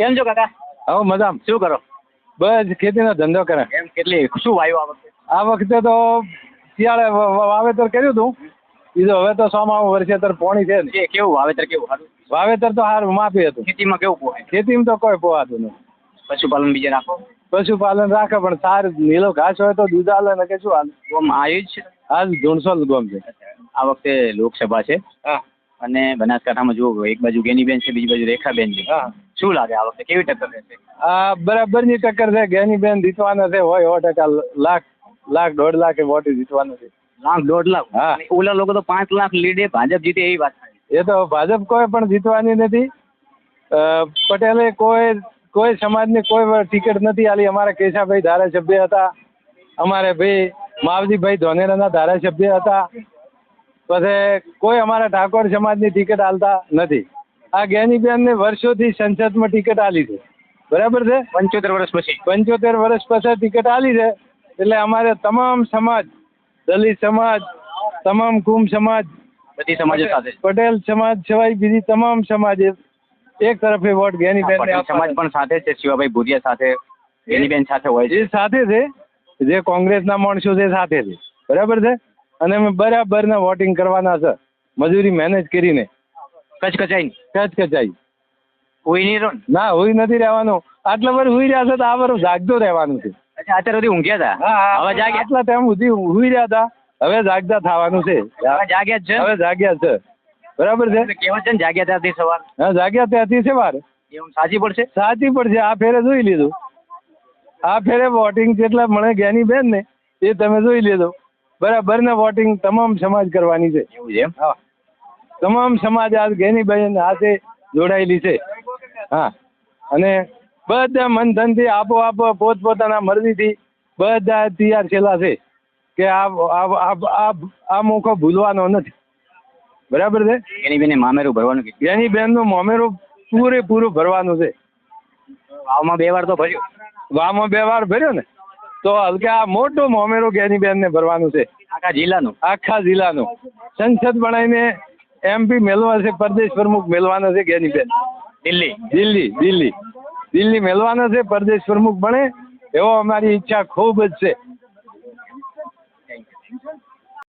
કેમ છો કાકા? હવે મજામાં. શું કરો? બસ ખેતીનો ધંધો કરે. એમ કેટલી શું વાયુ આ વખતે? આ વખતે તો શિયાળે વાવેતર કર્યું હતું. બીજું હવે તો સોમાવું વર્ષે પોણી છે ને. કેવું વાવેતર કેવું સારું? વાવેતર તો સારું માપી હતું. ખેતીમાં કેવું પોહાય? ખેતીમાં તો કોઈ પોહાતું નહીં. પશુપાલન બીજે રાખો? પશુપાલન રાખે પણ સારું નીલો ઘાસ હોય તો દૂધ આલે ને કે શું હાલે. ગોમ આવ્યું જ છે. હાલ ધૂણસોલ ગોમ છે. આ વખતે લોકસભા છે હા અને બનાસકાંઠામાં જુઓ એક બાજુ ગેનીબેન છે, બીજી બાજુ રેખાબેન છે. હા. શું લાગે આ વખતે કેવી ટક્કર રહેશે? આ બરાબરની ટક્કર છે. જ્ઞાનીબેન જીતવાના છે હોય 100% લાખ 1.5 લાખ વોટ જીતવાના છે. 1.5 લાખ? હા. ઓલા લોકો તો 5 લાખ લીડે ભાજપ જીતે એવી વાત થાય. એ તો ભાજપ કોઈ પણ જીતવાની નથી. પટેલે કોઈ સમાજની કોઈ ટિકિટ નથી આલી. અમારા કેશાભાઈ ધારાસભ્ય હતા, અમારે ભાઈ માવજીભાઈ ધોનેરાના ધારાસભ્ય હતા. પછી કોઈ અમારા ઠાકોર સમાજની ટિકિટ આલતા નથી. આ જ્ઞાનીબેનને વર્ષોથી સંસદમાં ટિકિટ આલી છે. બરાબર છે? 75 વર્ષ પછી. 75 વર્ષ પછી ટિકિટ આલી છે. એટલે અમારે તમામ સમાજ, દલિત સમાજ, તમામ કુંભ સમાજ, બધી સમાજો સાથે, પટેલ સમાજ સિવાય બીજી તમામ સમાજે એક તરફે વોટ જ્ઞાનીબેન સમાજ પણ સાથે છે. શિવાભાઈ ભુરિયા સાથે, ગેનીબેન સાથે હોય છે. એ સાથે છે. જે કોંગ્રેસના માણસો છે સાથે છે. બરાબર છે? અને અમે બરાબરના વોટિંગ કરવાના છે. મજૂરી મહેનત કરીને કચકચાઈ કોઈ નહીં રહો? ના હુઈ નથી રહેવાનું. આટલા વર્ષ હુઈ રહ્યા છે તો આ વર્ષ જાગતો રહેવાનું છે. અચ્છા, અત્યાર સુધી ઊંઘ્યા હતા, હવે જાગ્યા? આટલા ટાઈમ સુધી હુઈ રહ્યા હતા, હવે જાગતા થવાનું છે. હવે જાગ્યા જ છે. હવે જાગ્યા છે. બરાબર છે? કહેવત છે ને, જાગ્યા ત્યારથી સવાર. હા, જાગ્યા ત્યાંથી સવાર. એવું સાચી પડશે? સાચી પડશે. આ ફેરે જોઈ લીધું. આ ફેરે વોટિંગ જેટલા મળે જ્ઞાનીબેન ને એ તમે જોઈ લીધો. બરાબર ને વોટિંગ તમામ સમાજ કરવાની છે. એવું છે એમ? હા, તમામ સમાજ આ જ્ઞાનીબેન હાથે જોડાયેલી છે. હા, અને બધા મંથનથી આપોઆપ પોતપોતાના મરજીથી બધા તૈયાર છેલ્લા છે કે આ મોકો ભૂલવાનો નથી. બરાબર છે? ગેનીબેને મામેરું ભરવાનું કીધું. જ્ઞાનીબેનનું મામેરું પૂરેપૂરું ભરવાનું છે. વાવમાં 2 વાર તો ભર્યું. વાવમાં 2 વાર ભર્યો ને તો હલકે આ મોટું મામેરું જ્ઞાનીબેનને ભરવાનું છે. આખા જિલ્લાનું? આખા જિલ્લાનું. સંસદ બનાવીને MP મેળવા છે, પ્રદેશ પ્રમુખ મેળવાના છે જ્ઞાનીબેન. દિલ્હી મેળવાના છે. પ્રદેશ પ્રમુખ બને એવો અમારી ઈચ્છા ખૂબ જ છે.